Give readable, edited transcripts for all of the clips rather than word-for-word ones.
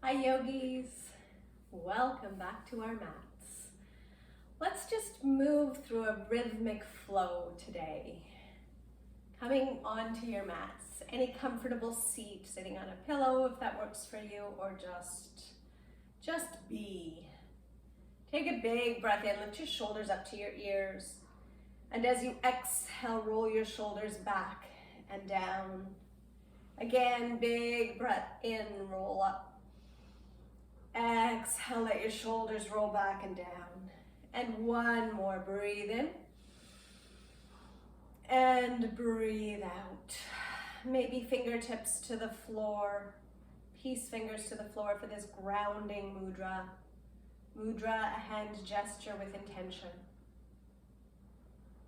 Hi yogis, welcome back to our mats. Let's just move through a rhythmic flow today. Coming onto your mats, any comfortable seat, sitting on a pillow if that works for you, or just be. Take a big breath in, lift your shoulders up to your ears, and as you exhale, roll your shoulders back and down. Again, big breath in, roll up. Exhale, let your shoulders roll back and down. And one more, breathe in. And breathe out. Maybe fingertips to the floor. Peace fingers to the floor for this grounding mudra. Mudra, a hand gesture with intention.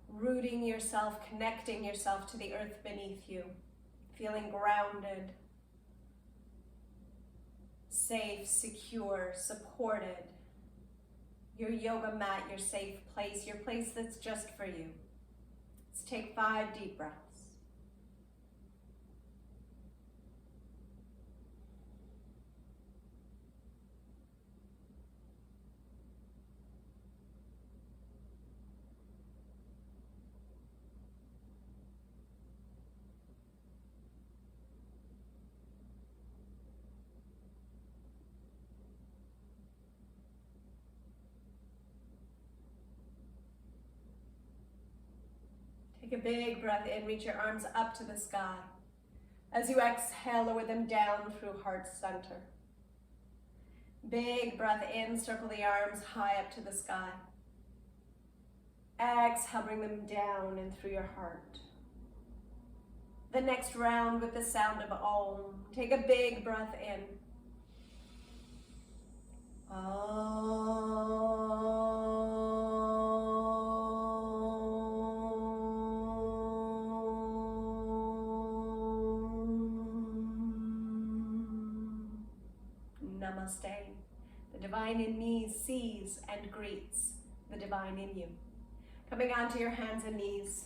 Rooting yourself, connecting yourself to the earth beneath you. Feeling grounded. Safe, secure, supported. Your yoga mat, your safe place, your place that's just for you. Let's take 5 deep breaths. Take a big breath in, reach your arms up to the sky. As you exhale, lower them down through heart center. Big breath in, circle the arms high up to the sky. Exhale, bring them down and through your heart. The next round with the sound of Om. Take a big breath in. Namaste. The divine in me sees and greets the divine in you. Coming onto your hands and knees.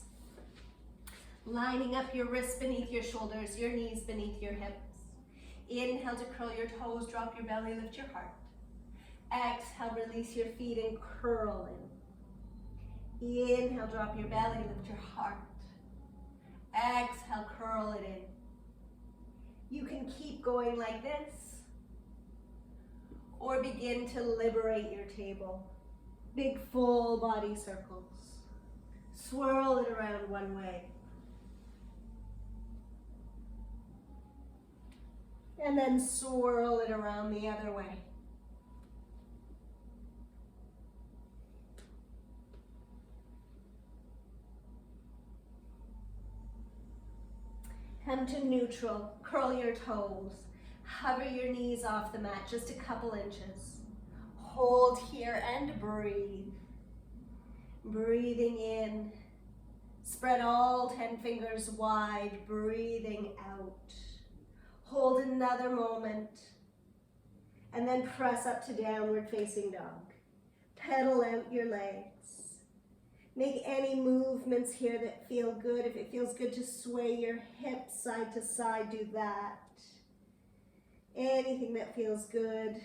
Lining up your wrists beneath your shoulders, your knees beneath your hips. Inhale to curl your toes, drop your belly, lift your heart. Exhale, release your feet and curl in. Inhale, drop your belly, lift your heart. Exhale, curl it in. You can keep going like this, or begin to liberate your table. Big full body circles. Swirl it around one way. And then swirl it around the other way. Come to neutral, curl your toes. Hover your knees off the mat just a couple inches. Hold here and breathe. Breathing in. Spread all 10 fingers wide, breathing out. Hold another moment. And then press up to downward facing dog. Pedal out your legs. Make any movements here that feel good. If it feels good to sway your hips side to side, do that. Anything that feels good.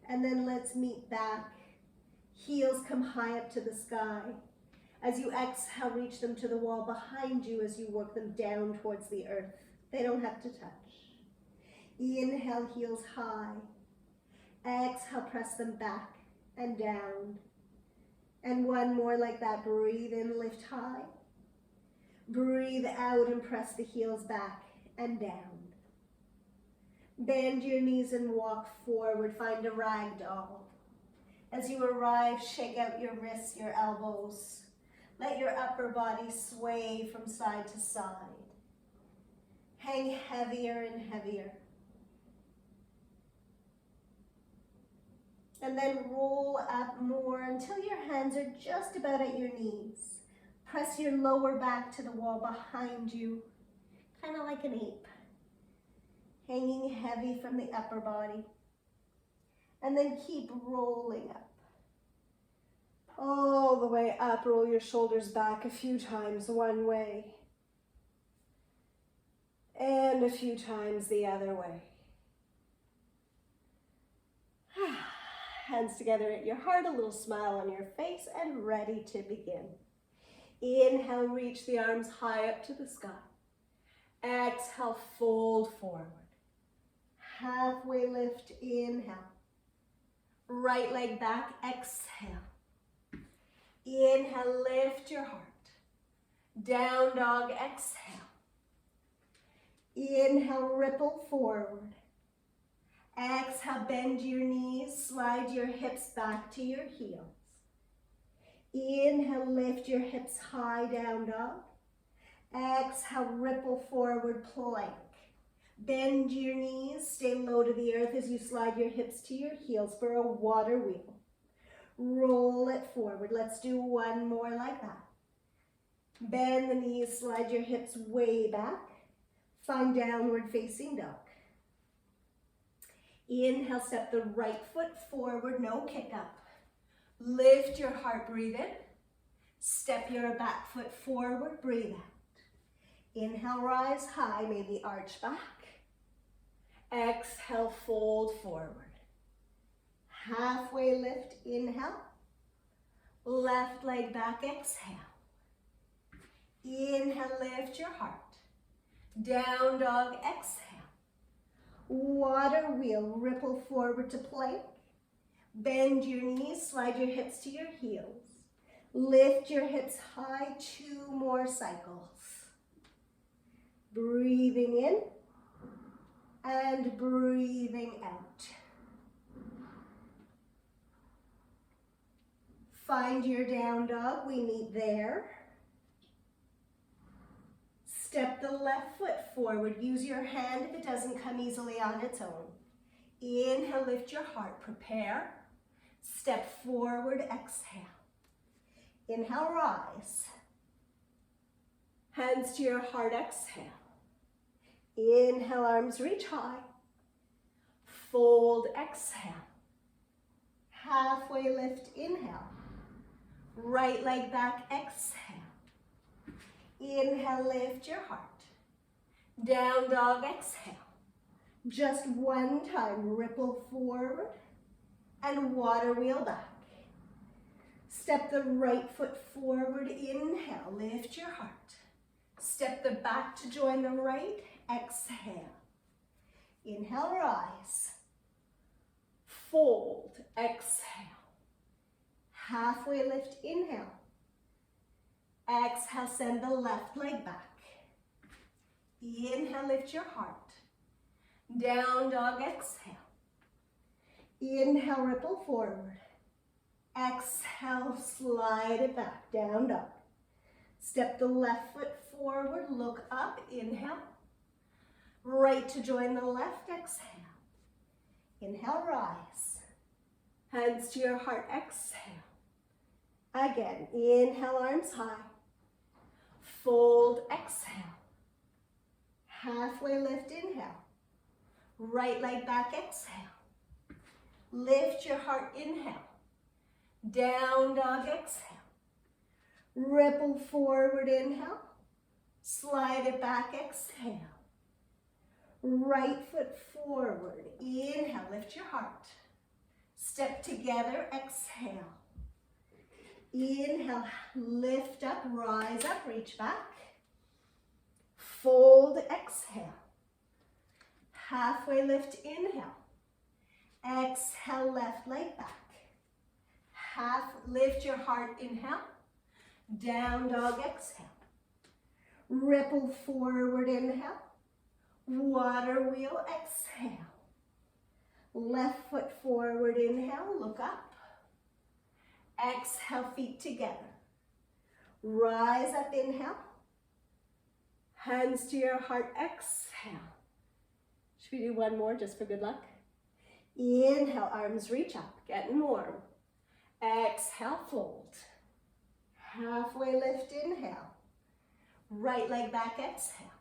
And then let's meet back. Heels come high up to the sky. As you exhale, reach them to the wall behind you as you work them down towards the earth. They don't have to touch. Inhale, heels high. Exhale, press them back and down. And one more like that. Breathe in, lift high. Breathe out and press the heels back and down. Bend your knees and walk forward. Find a ragdoll. As you arrive, shake out your wrists, your elbows. Let your upper body sway from side to side. Hang heavier and heavier. And then roll up more until your hands are just about at your knees. Press your lower back to the wall behind you, kind of like an ape. Hanging heavy from the upper body. And then keep rolling up. All the way up, roll your shoulders back a few times one way. And a few times the other way. hands together at your heart, a little smile on your face, and ready to begin. Inhale, reach the arms high up to the sky. Exhale, fold forward. Halfway lift, inhale. Right leg back, exhale. Inhale, lift your heart. Down dog, exhale. Inhale, ripple forward. Exhale, bend your knees, slide your hips back to your heels. Inhale, lift your hips high, down dog. Exhale, ripple forward, plank. Bend your knees, stay low to the earth as you slide your hips to your heels for a water wheel. Roll it forward. Let's do one more like that. Bend the knees, slide your hips way back. Find downward facing dog. Inhale, step the right foot forward, no kick up. Lift your heart, breathe in. Step your back foot forward, breathe out. Inhale, rise high, maybe arch back. Exhale, fold forward. Halfway lift, inhale. Left leg back, exhale. Inhale, lift your heart. Down dog, exhale. Water wheel, ripple forward to plank. Bend your knees, slide your hips to your heels. Lift your hips high, 2 more cycles. Breathing in and breathing out. Find your down dog, we meet there. Step the left foot forward. Use your hand if it doesn't come easily on its own. Inhale, lift your heart, prepare. Step forward, exhale. Inhale, rise. Hands to your heart, exhale. Inhale, arms reach high. Fold, exhale. Halfway lift, inhale. Right leg back, exhale. Inhale, lift your heart. Down dog, exhale. Just one time, ripple forward and water wheel back. Step the right foot forward, inhale, lift your heart. Step the back to join the right, exhale. Inhale, rise. Fold, exhale. Halfway lift, inhale. Exhale, send the left leg back. Inhale, lift your heart. Down dog, exhale. Inhale, ripple forward. Exhale, slide it back, down dog. Step the left foot forward, look up, inhale. Right to join the left, exhale. Inhale, rise. Hands to your heart, exhale. Again, inhale, arms high. Fold, exhale. Halfway lift, inhale. Right leg back, exhale. Lift your heart, inhale. Down dog, exhale. Ripple forward, inhale. Slide it back, exhale. Right foot forward, inhale, lift your heart. Step together, exhale. Inhale, lift up, rise up, reach back. Fold, exhale. Halfway lift, inhale. Exhale, left leg back. Lift your heart, inhale. Down dog, exhale. Ripple forward, inhale. Water wheel, exhale. Left foot forward, inhale, look up. Exhale, feet together. Rise up, inhale. Hands to your heart, exhale. Should we do one more just for good luck? Inhale, arms reach up, getting warm. Exhale, fold. Halfway lift, inhale. Right leg back, exhale.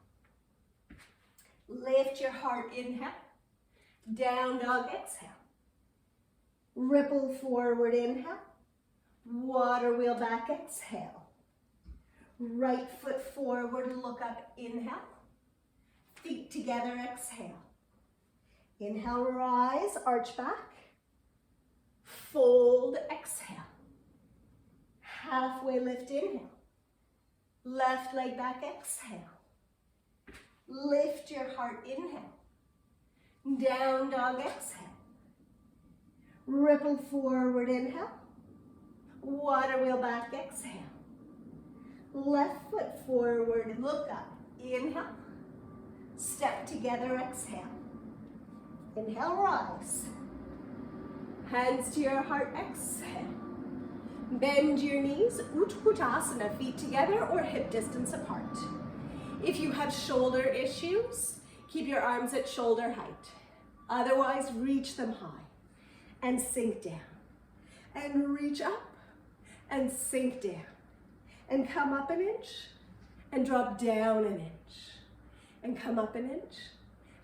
Lift your heart, inhale. Down dog, exhale. Ripple forward, inhale. Water wheel back, exhale. Right foot forward, look up, inhale. Feet together, exhale. Inhale, rise, arch back. Fold, exhale. Halfway lift, inhale. Left leg back, exhale. Lift your heart, inhale. Down dog, exhale. Ripple forward, inhale. Water wheel back, exhale. Left foot forward, look up, inhale. Step together, exhale. Inhale, rise. Hands to your heart, exhale. Bend your knees, Utkatasana, feet together or hip distance apart. If you have shoulder issues, keep your arms at shoulder height. Otherwise, reach them high and sink down. And reach up and sink down. And come up an inch and drop down an inch. And come up an inch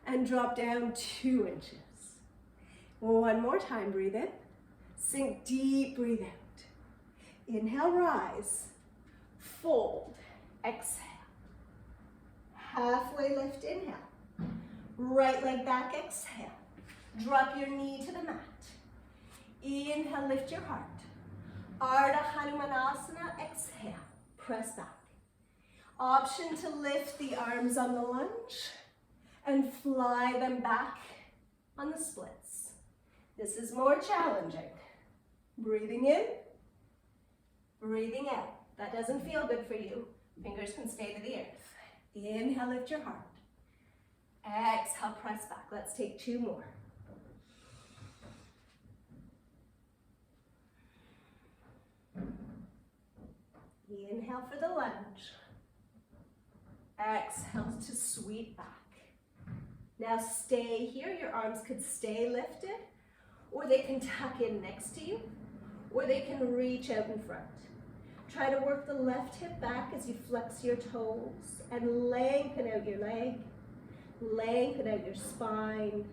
and drop down 2 inches. One more time, breathe in. Sink deep, breathe out. Inhale, rise. Fold, exhale. Halfway lift, inhale. Right leg back, exhale. Drop your knee to the mat. Inhale, lift your heart. Ardha Hanumanasana, exhale. Press back. Option to lift the arms on the lunge and fly them back on the splits. This is more challenging. Breathing in, breathing out. That doesn't feel good for you. Fingers can stay to the earth. Inhale, lift your heart. Exhale, press back. Let's take 2 more. Inhale for the lunge. Exhale to sweep back. Now stay here. Your arms could stay lifted, or they can tuck in next to you, or they can reach out in front. Try to work the left hip back as you flex your toes and lengthen out your leg, lengthen out your spine.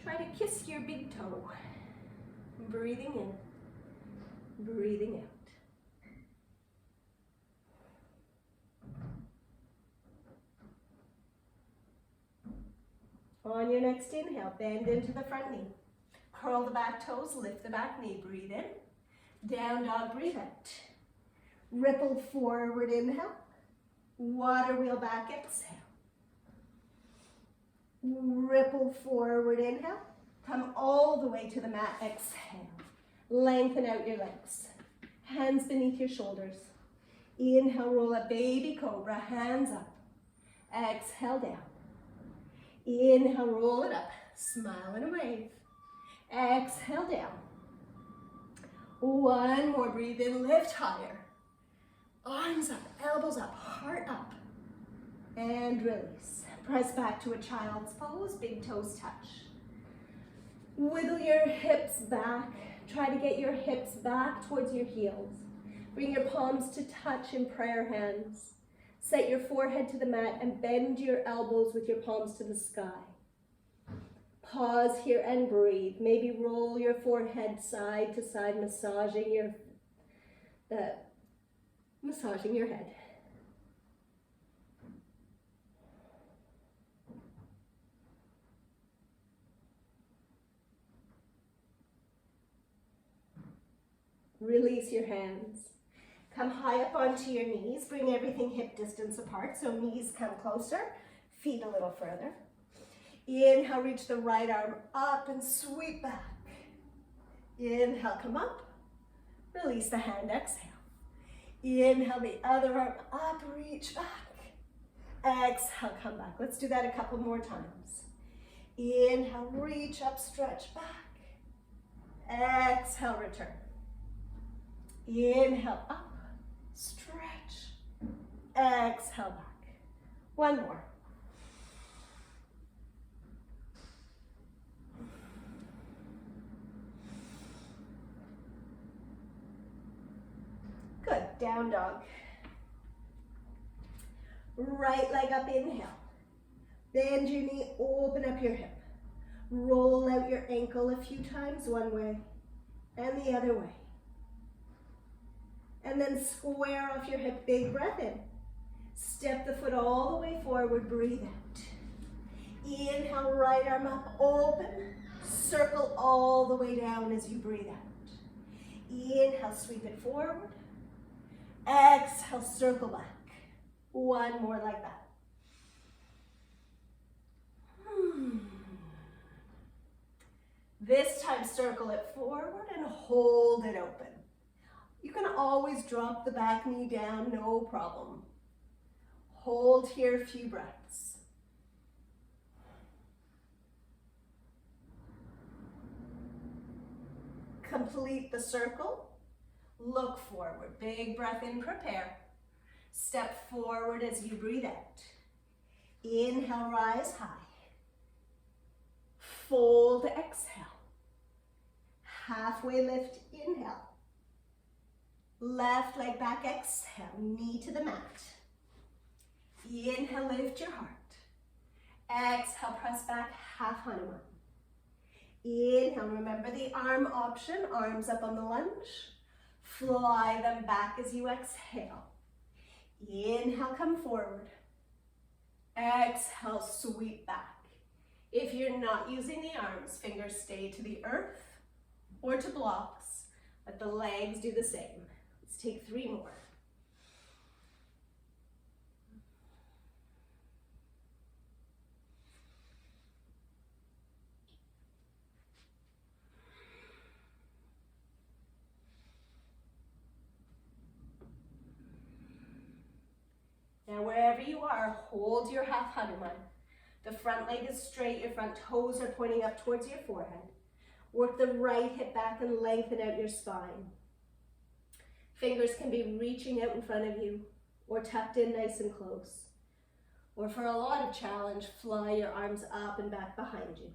Try to kiss your big toe. Breathing in, breathing out. On your next inhale, bend into the front knee. Curl the back toes, lift the back knee. Breathe in. Down dog, breathe out. Ripple forward, inhale. Water wheel back, exhale. Ripple forward, inhale. Come all the way to the mat, exhale. Lengthen out your legs. Hands beneath your shoulders. Inhale, roll up, baby cobra, hands up. Exhale, down. Inhale, roll it up, smile and a wave. Exhale, down. One more, breathe in, lift higher. Arms up, elbows up, heart up. And release. Press back to a child's pose, big toes touch. Wiggle your hips back. Try to get your hips back towards your heels. Bring your palms to touch in prayer hands. Set your forehead to the mat and bend your elbows with your palms to the sky. Pause here and breathe. Maybe roll your forehead side to side, massaging your head. Release your hands. Come high up onto your knees. Bring everything hip distance apart, so knees come closer, feet a little further. Inhale, reach the right arm up and sweep back. Inhale, come up. Release the hand, exhale. Inhale, the other arm up, reach back. Exhale, come back. Let's do that a couple more times. Inhale, reach up, stretch back. Exhale, return. Inhale, up, stretch. Exhale, back. One more. Good, down dog. Right leg up, inhale. Bend your knee, open up your hip. Roll out your ankle a few times, one way and the other way. And then square off your hip, big breath in. Step the foot all the way forward, breathe out. Inhale, right arm up, open. Circle all the way down as you breathe out. Inhale, sweep it forward. Exhale, circle back. One more like that. This time, circle it forward and hold it open. You can always drop the back knee down, no problem. Hold here a few breaths. Complete the circle. Look forward. Big breath in, prepare. Step forward as you breathe out. Inhale, rise high. Fold, exhale. Halfway lift, inhale. Left leg back, exhale. Knee to the mat. Inhale, lift your heart. Exhale, press back, half Hanuman. Inhale, remember the arm option, arms up on the lunge. Fly them back as you exhale. Inhale, come forward. Exhale, sweep back. If you're not using the arms, fingers stay to the earth or to blocks, but the legs do the same. Let's take 3 more. Now wherever you are, hold your half Hanuman. The front leg is straight, your front toes are pointing up towards your forehead. Work the right hip back and lengthen out your spine. Fingers can be reaching out in front of you or tucked in nice and close. Or for a lot of challenge, fly your arms up and back behind you.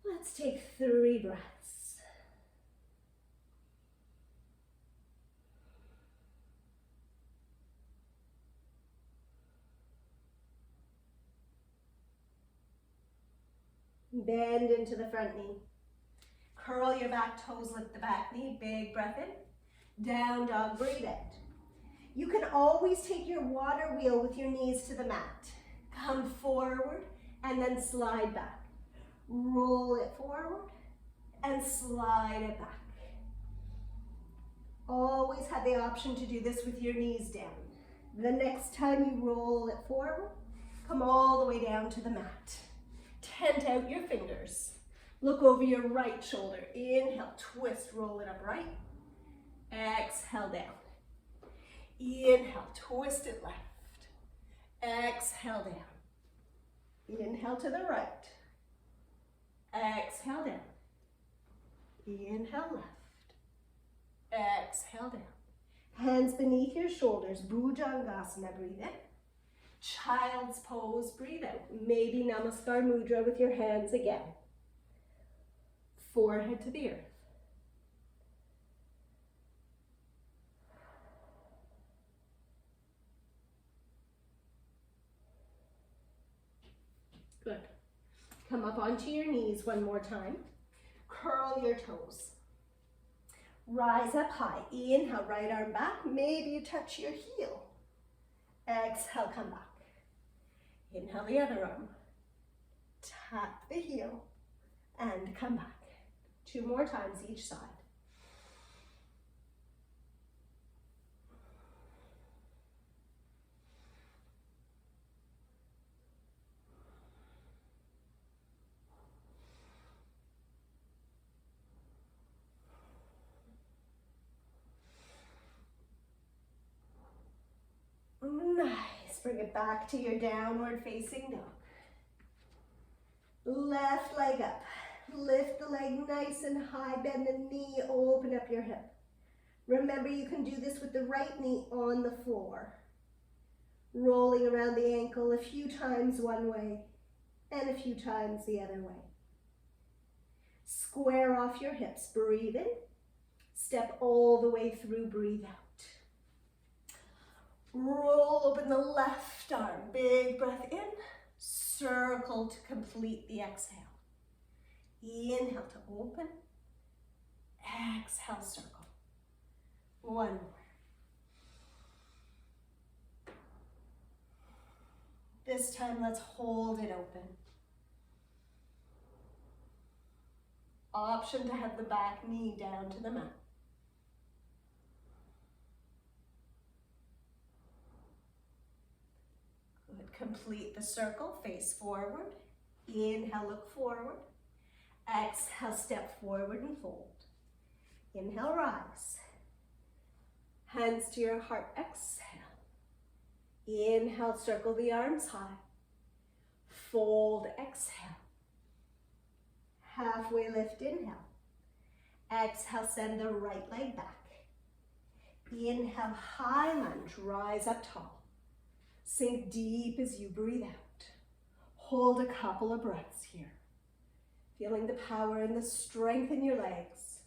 Let's take 3 breaths. Bend into the front knee. Curl your back toes, lift the back knee. Big breath in. Down dog, breathe out. You can always take your water wheel with your knees to the mat. Come forward and then slide back. Roll it forward and slide it back. Always have the option to do this with your knees down. The next time you roll it forward, come all the way down to the mat. Tent out your fingers. Look over your right shoulder. Inhale, twist, roll it upright. Exhale, down. Inhale, twist it left. Exhale, down. Inhale to the right. Exhale, down. Inhale, left. Exhale, down. Hands beneath your shoulders. Bhujangasana, breathe in. Child's pose, breathe out. Maybe Namaskar Mudra with your hands again. Forehead to the earth. Good. Come up onto your knees one more time. Curl your toes. Rise up high. Inhale, right arm back. Maybe you touch your heel. Exhale, come back. Inhale the other arm. Tap the heel and come back. 2 more times each side. Nice. Bring it back to your downward facing dog. Left leg up. Lift the leg nice and high. Bend the knee. Open up your hip. Remember, you can do this with the right knee on the floor. Rolling around the ankle a few times one way and a few times the other way. Square off your hips. Breathe in. Step all the way through. Breathe out. Roll open the left arm. Big breath in. Circle to complete the exhale. Inhale to open. Exhale, circle. 1 more. This time, let's hold it open. Option to have the back knee down to the mat. Good. Complete the circle, face forward. Inhale, look forward. Exhale, step forward and fold. Inhale, rise. Hands to your heart, exhale. Inhale, circle the arms high. Fold, exhale. Halfway lift, inhale. Exhale, send the right leg back. Inhale, high lunge, rise up tall. Sink deep as you breathe out. Hold a couple of breaths here. Feeling the power and the strength in your legs.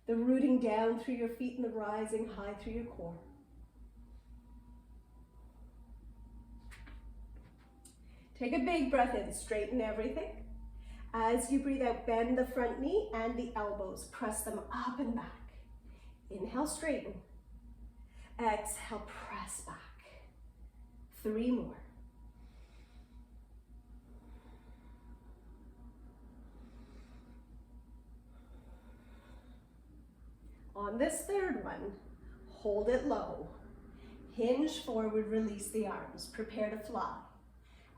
The rooting down through your feet and the rising high through your core. Take a big breath in, straighten everything. As you breathe out, bend the front knee and the elbows. Press them up and back. Inhale, straighten. Exhale, press back. 3 more. On this third one, hold it low. Hinge forward, release the arms. Prepare to fly.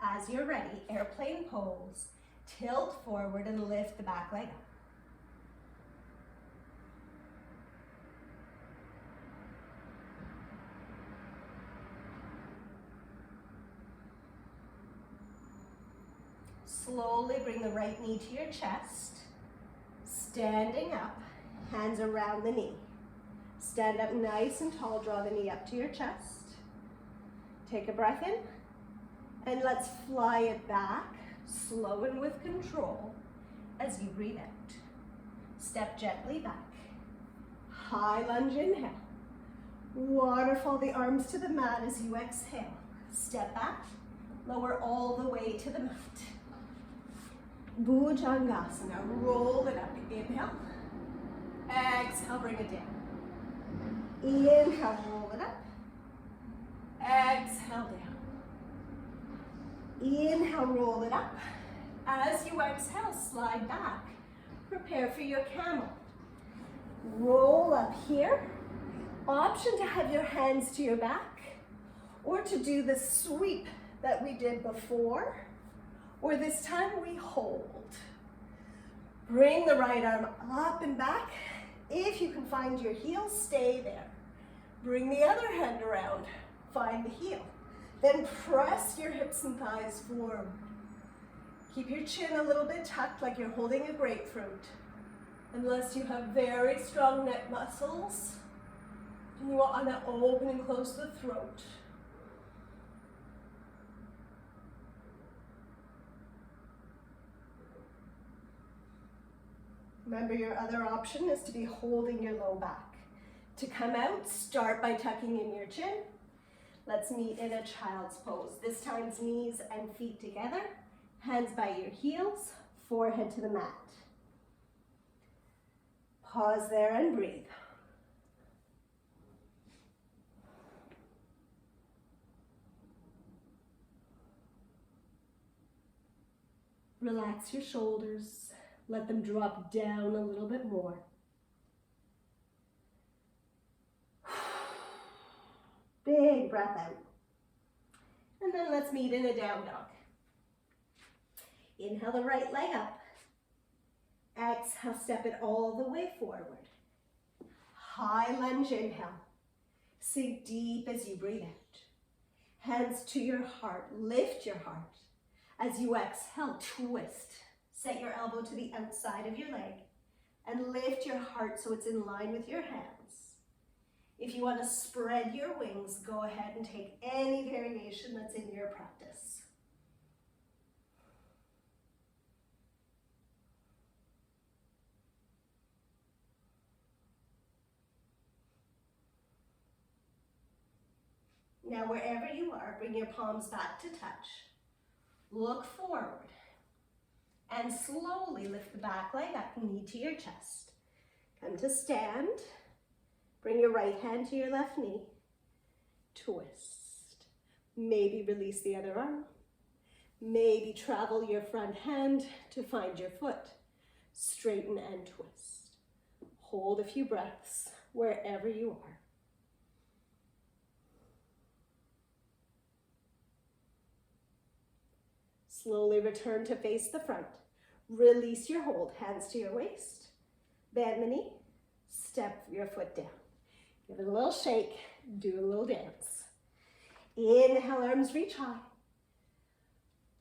As you're ready, airplane pose. Tilt forward and lift the back leg up. Slowly bring the right knee to your chest. Standing up, hands around the knee. Stand up nice and tall, draw the knee up to your chest. Take a breath in, and let's fly it back, slow and with control, as you breathe out. Step gently back. High lunge, inhale. Waterfall the arms to the mat as you exhale. Step back, lower all the way to the mat. Bhujangasana, roll it up. Inhale. Exhale, bring it down. Inhale, roll it up. Exhale, down. Inhale, roll it up. As you exhale, slide back. Prepare for your camel. Roll up here. Option to have your hands to your back, or to do the sweep that we did before, or this time we hold. Bring the right arm up and back. If you can find your heel, stay there. Bring the other hand around, find the heel. Then press your hips and thighs forward. Keep your chin a little bit tucked like you're holding a grapefruit. Unless you have very strong neck muscles, and you want to open and close the throat. Remember, your other option is to be holding your low back. To come out, start by tucking in your chin. Let's meet in a child's pose. This time, knees and feet together, hands by your heels, forehead to the mat. Pause there and breathe. Relax your shoulders. Let them drop down a little bit more. Big breath out. And then let's meet in a down dog. Inhale the right leg up. Exhale, step it all the way forward. High lunge, inhale. Sink deep as you breathe out. Hands to your heart, lift your heart. As you exhale, twist. Set your elbow to the outside of your leg and lift your heart so it's in line with your hands. If you want to spread your wings, go ahead and take any variation that's in your practice. Now, wherever you are, bring your palms back to touch. Look forward. And slowly lift the back leg up, knee to your chest. Come to stand. Bring your right hand to your left knee. Twist. Maybe release the other arm. Maybe travel your front hand to find your foot. Straighten and twist. Hold a few breaths wherever you are. Slowly return to face the front. Release your hold, hands to your waist. Bend the knee, step your foot down. Give it a little shake, do a little dance. Inhale, arms reach high.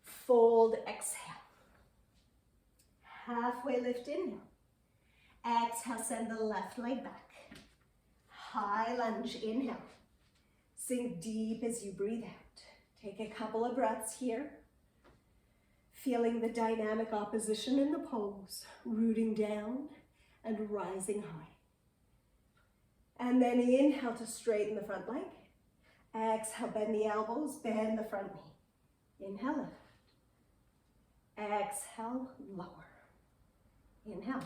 Fold, exhale. Halfway lift, inhale. Exhale, send the left leg back. High lunge, inhale. Sink deep as you breathe out. Take a couple of breaths here. Feeling the dynamic opposition in the pose, rooting down and rising high. And then inhale to straighten the front leg. Exhale, bend the elbows, bend the front knee. Inhale, lift. Exhale, lower. Inhale.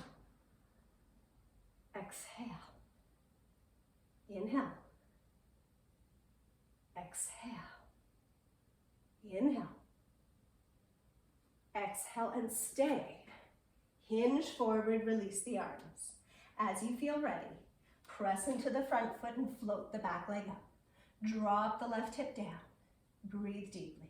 Exhale. Inhale. Exhale. Inhale. Exhale and stay. Hinge forward, release the arms. As you feel ready, press into the front foot and float the back leg up. Drop the left hip down. Breathe deeply.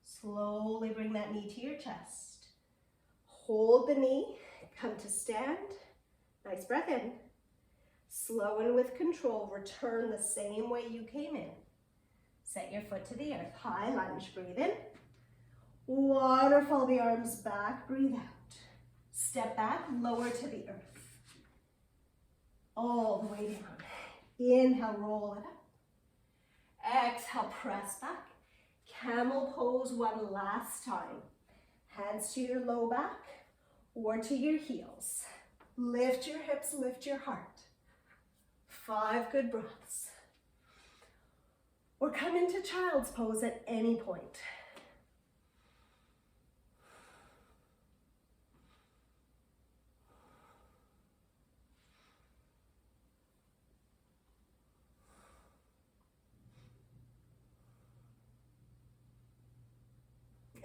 Slowly bring that knee to your chest. Hold the knee, come to stand. Nice breath in. Slow and with control, return the same way you came in. Set your foot to the earth. High lunge, breathe in. Waterfall the arms back, breathe out. Step back, lower to the earth. All the way down. Inhale, roll it up. Exhale, press back. Camel pose one last time. Hands to your low back or to your heels. Lift your hips, lift your heart. 5 good breaths. Or come into child's pose at any point.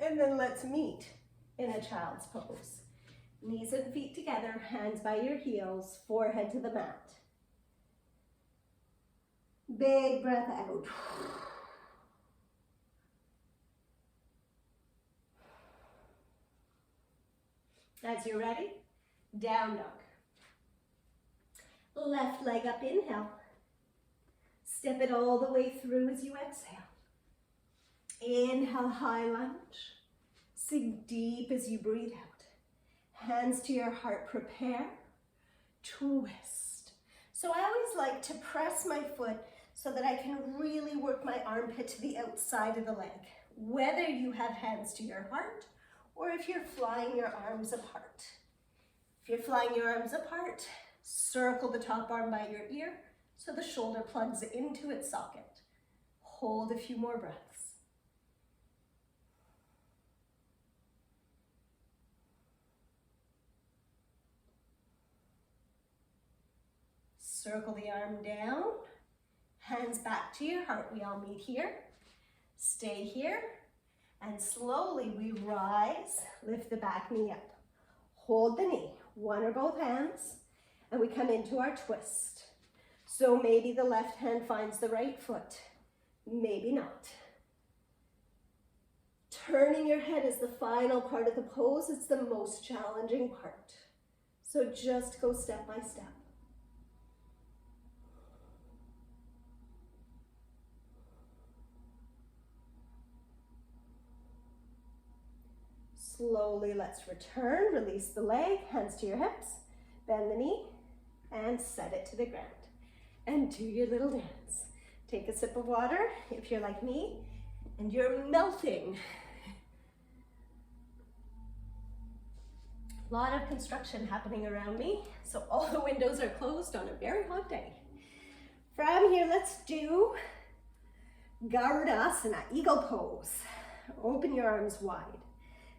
And then let's meet in a child's pose. Knees and feet together, hands by your heels, forehead to the mat. Big breath out. As you're ready, down dog. Left leg up, inhale. Step it all the way through as you exhale. Inhale, high lunge. Sink deep as you breathe out. Hands to your heart, prepare. Twist. So I always like to press my foot so that I can really work my armpit to the outside of the leg. Whether you have hands to your heart or if you're flying your arms apart. If you're flying your arms apart, circle the top arm by your ear so the shoulder plugs into its socket. Hold a few more breaths. Circle the arm down, hands back to your heart. We all meet here. Stay here, and slowly we rise, lift the back knee up. Hold the knee, one or both hands, and we come into our twist. So maybe the left hand finds the right foot, maybe not. Turning your head is the final part of the pose. It's the most challenging part. So just go step by step. Slowly, let's return. Release the leg, hands to your hips, bend the knee, and set it to the ground. And do your little dance. Take a sip of water if you're like me, and you're melting. A lot of construction happening around me, so all the windows are closed on a very hot day. From here, let's do Garudasana, eagle pose. Open your arms wide.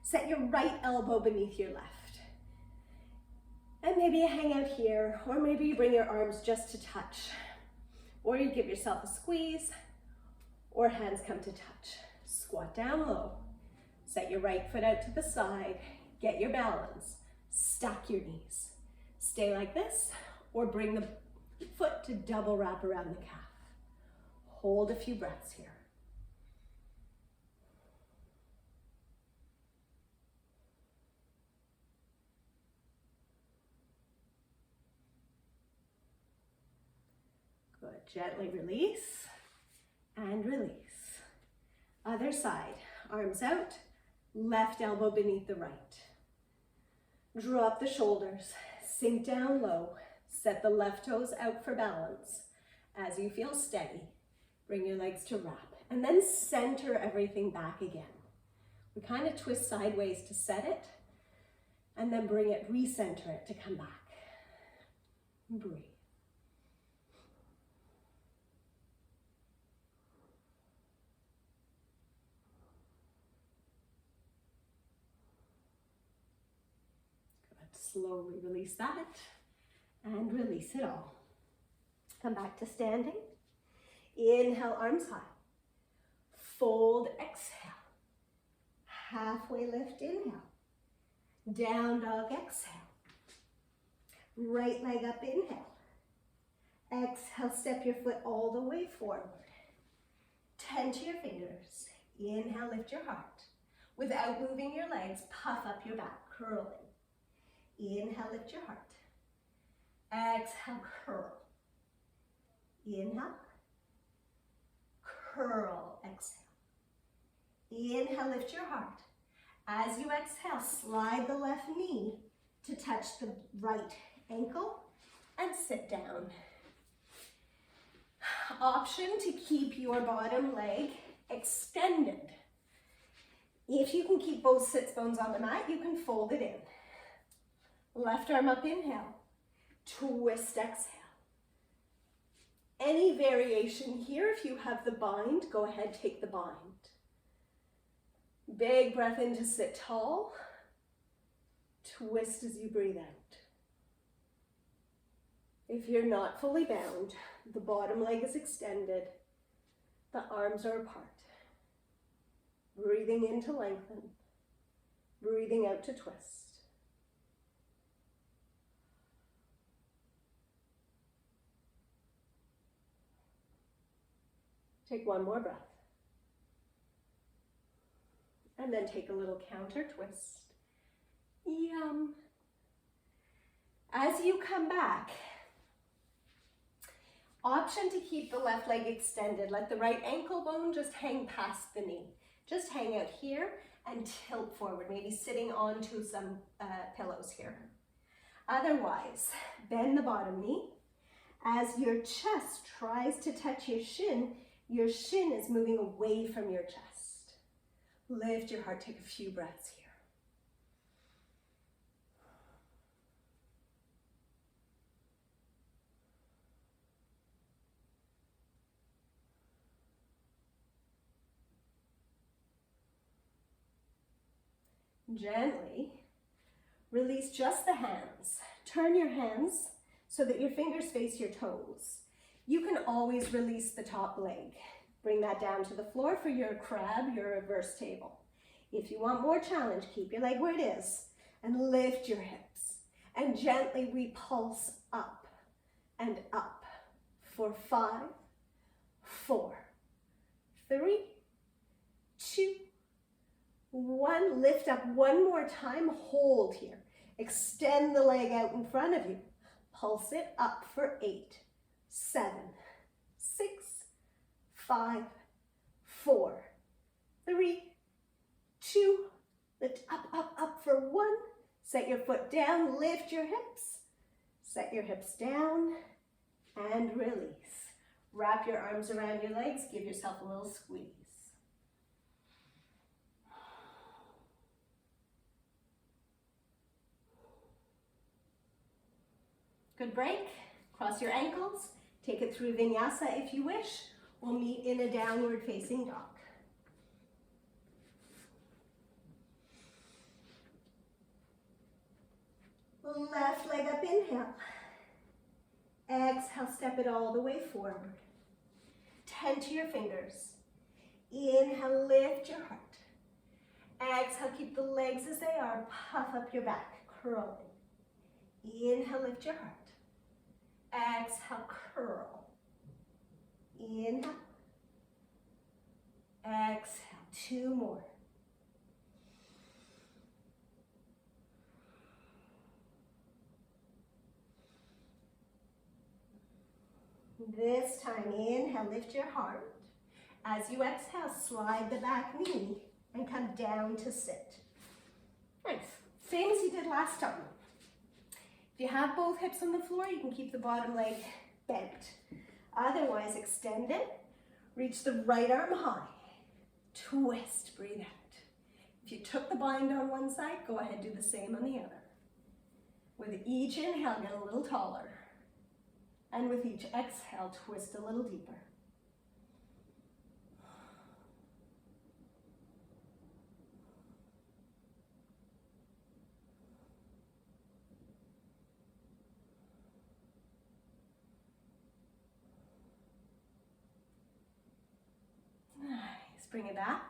Set your right elbow beneath your left. And maybe you hang out here, or maybe you bring your arms just to touch, or you give yourself a squeeze, or hands come to touch. Squat down low. Set your right foot out to the side. Get your balance. Stack your knees. Stay like this, or bring the foot to double wrap around the calf. Hold a few breaths here. Good. Gently release and release. Other side. Arms out. Left elbow beneath the right. Drop the shoulders. Sink down low. Set the left toes out for balance. As you feel steady, bring your legs to wrap. And then center everything back again. We kind of twist sideways to set it. And then bring it, recenter it to come back. Breathe. Slowly release that and release it all. Come back to standing. Inhale, arms high. Fold, exhale. Halfway lift, inhale. Down dog, exhale. Right leg up, inhale. Exhale, step your foot all the way forward. Tend to your fingers. Inhale, lift your heart. Without moving your legs, puff up your back, curling. Inhale, lift your heart. Exhale, curl. Inhale. Curl, exhale. Inhale, lift your heart. As you exhale, slide the left knee to touch the right ankle and sit down. Option to keep your bottom leg extended. If you can keep both sits bones on the mat, you can fold it in. Left arm up, inhale. Twist, exhale. Any variation here, if you have the bind, go ahead, take the bind. Big breath in to sit tall. Twist as you breathe out. If you're not fully bound, the bottom leg is extended, the arms are apart. Breathing in to lengthen, breathing out to twist. Take one more breath. And then take a little counter twist. Yum. As you come back, option to keep the left leg extended. Let the right ankle bone just hang past the knee. Just hang out here and tilt forward, maybe sitting onto some pillows here. Otherwise, bend the bottom knee. As your chest tries to touch your shin is moving away from your chest. Lift your heart, take a few breaths here. Gently release just the hands. Turn your hands so that your fingers face your toes. You can always release the top leg. Bring that down to the floor for your crab, your reverse table. If you want more challenge, keep your leg where it is and lift your hips. And gently we pulse up and up for 5, 4, 3, 2, 1. Lift up one more time, hold here. Extend the leg out in front of you. Pulse it up for 8, 7, 6, 5, 4, 3, 2, lift up, up, up for 1. Set your foot down, lift your hips. Set your hips down and release. Wrap your arms around your legs, give yourself a little squeeze. Good break. Cross your ankles. Take it through vinyasa if you wish. We'll meet in a downward facing dog. Left leg up, inhale. Exhale, step it all the way forward. Tend to your fingers. Inhale, lift your heart. Exhale, keep the legs as they are. Puff up your back, curling. Inhale, lift your heart. Exhale, curl. Inhale. Exhale, 2 more. This time, inhale, lift your heart. As you exhale, slide the back knee and come down to sit. Nice. Same as you did last time. If you have both hips on the floor, you can keep the bottom leg bent. Otherwise, extend it. Reach the right arm high. Twist, breathe out. If you took the bind on one side, go ahead, do the same on the other. With each inhale, get a little taller. And with each exhale, twist a little deeper. Nice, bring it back.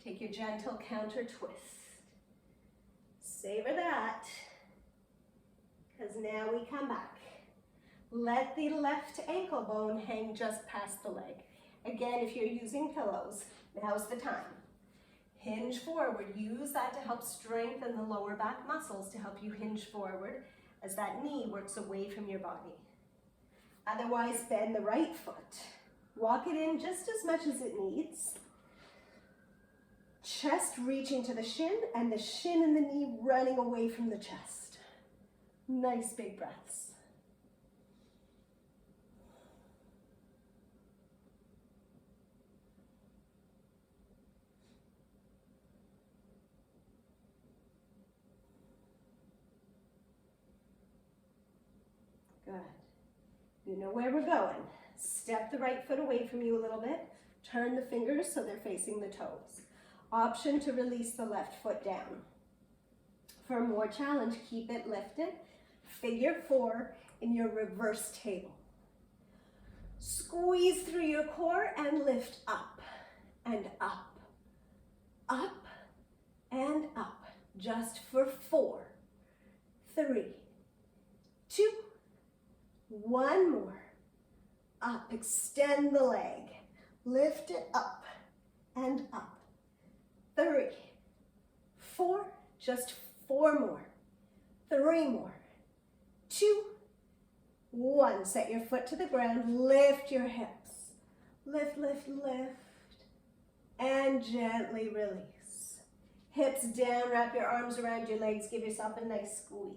Take your gentle counter twist. Savor that, because now we come back. Let the left ankle bone hang just past the leg. Again, if you're using pillows, now's the time. Hinge forward. Use that to help strengthen the lower back muscles to help you hinge forward as that knee works away from your body. Otherwise, bend the right foot. Walk it in just as much as it needs. Chest reaching to the shin and the shin and the knee running away from the chest. Nice big breaths. Good. You know where we're going. Step the right foot away from you a little bit. Turn the fingers so they're facing the toes. Option to release the left foot down. For more challenge, keep it lifted. Figure 4 in your reverse table. Squeeze through your core and lift up and up, up and up. Just for 4, 3, 2, 1 more. Up, extend the leg. Lift it up and up. 3, 4, just 4 more. 3 more. 2, 1. Set your foot to the ground. Lift your hips. Lift, lift, lift. And gently release. Hips down, wrap your arms around your legs. Give yourself a nice squeeze.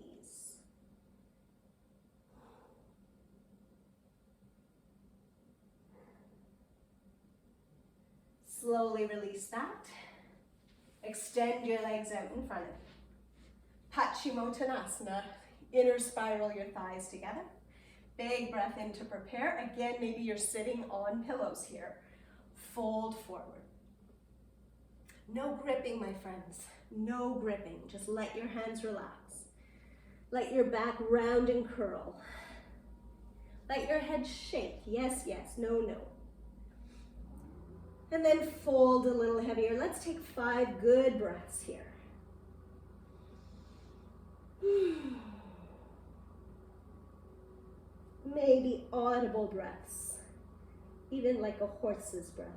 Slowly release that. Extend your legs out in front of you. Paschimottanasana. Inner spiral your thighs together. Big breath in to prepare. Again, maybe you're sitting on pillows here. Fold forward. No gripping, my friends. No gripping. Just let your hands relax. Let your back round and curl. Let your head shake. Yes, yes. No, no. And then fold a little heavier. Let's take 5 good breaths here. Maybe audible breaths, even like a horse's breath.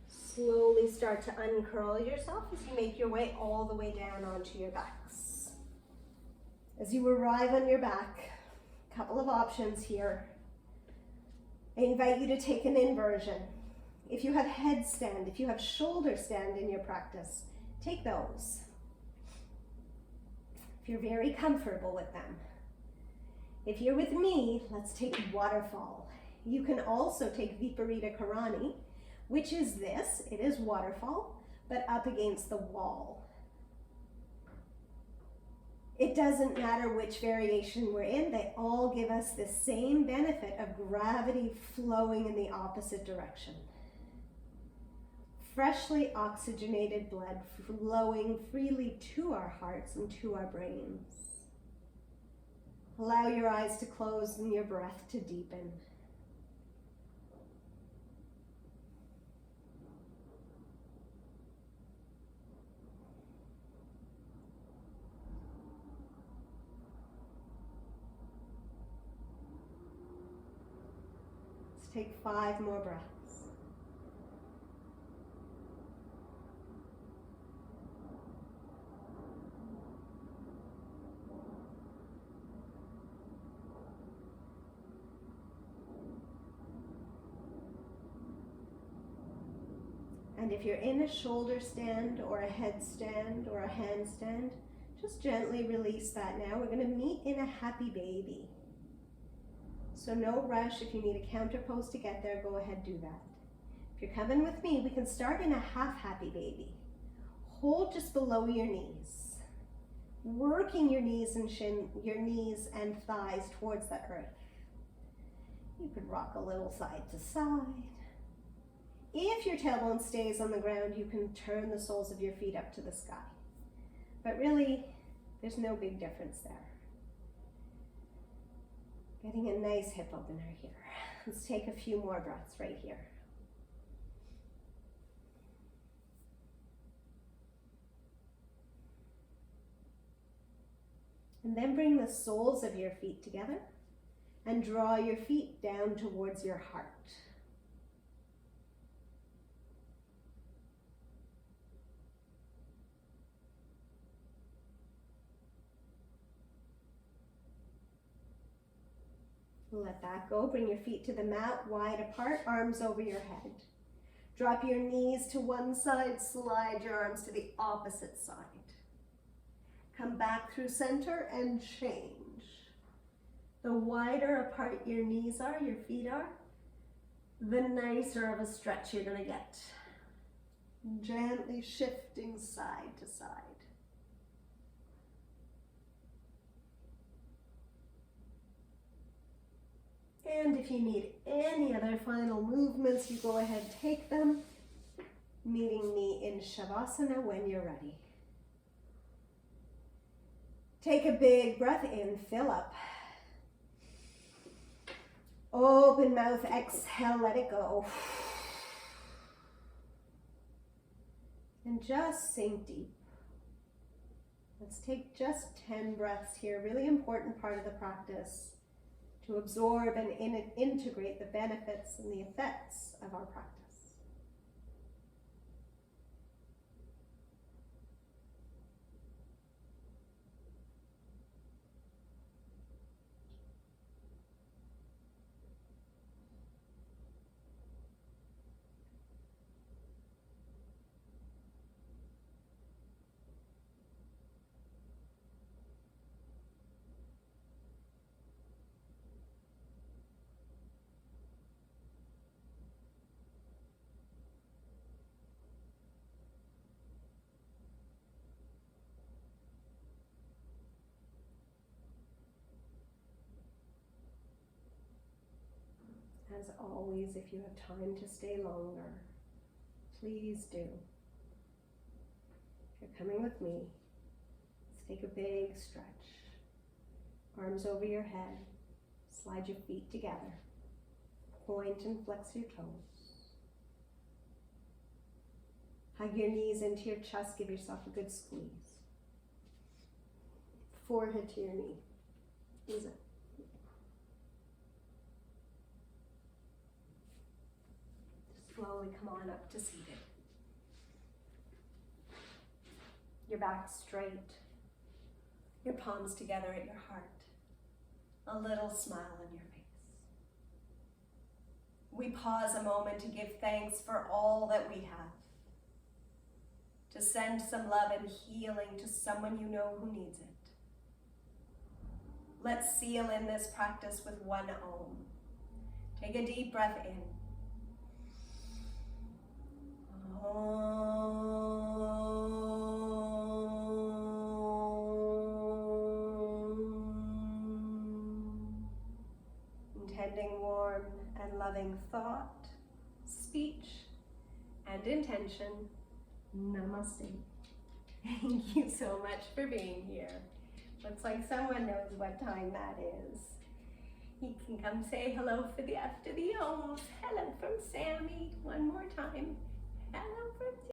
Slowly start to uncurl yourself as you make your way all the way down onto your backs. As you arrive on your back, a couple of options here. I invite you to take an inversion. If you have headstand, if you have shoulder stand in your practice, take those. If you're very comfortable with them. If you're with me, let's take waterfall. You can also take Viparita Karani, which is this. It is waterfall, but up against the wall. It doesn't matter which variation we're in, they all give us the same benefit of gravity flowing in the opposite direction. Freshly oxygenated blood flowing freely to our hearts and to our brains. Allow your eyes to close and your breath to deepen. Let's take 5 more breaths. And if you're in a shoulder stand or a headstand or a handstand, just gently release that now. We're going to meet in a happy baby. So no rush. If you need a counter pose to get there, go ahead, do that. If you're coming with me, we can start in a half happy baby. Hold just below your knees, working your knees and thighs towards the earth. You could rock a little side to side. If your tailbone stays on the ground, you can turn the soles of your feet up to the sky. But really, there's no big difference there. Getting a nice hip opener here. Let's take a few more breaths right here. And then bring the soles of your feet together and draw your feet down towards your heart. Let that go. Bring your feet to the mat, wide apart, arms over your head. Drop your knees to one side, slide your arms to the opposite side. Come back through center and change. The wider apart your knees are, your feet are, the nicer of a stretch you're going to get. Gently shifting side to side. And if you need any other final movements, you go ahead, take them, meeting me in Shavasana when you're ready. Take a big breath in, fill up. Open mouth, exhale, let it go. And just sink deep. Let's take just 10 breaths here, really important part of the practice. To absorb and integrate the benefits and the effects of our practice. As always, if you have time to stay longer, please do. If you're coming with me, let's take a big stretch. Arms over your head, slide your feet together, point and flex your toes. Hug your knees into your chest, give yourself a good squeeze. Forehead to your knee. Ease it. Slowly come on up to seated. Your back straight, your palms together at your heart, a little smile on your face. We pause a moment to give thanks for all that we have, to send some love and healing to someone you know who needs it. Let's seal in this practice with one Om. Take a deep breath in. Om. and loving thought, speech, and intention. Namaste. Thank you so much for being here. Looks like someone knows what time that is. You can come say hello for the after the O's. Hello from Sammy. One more time. Hello from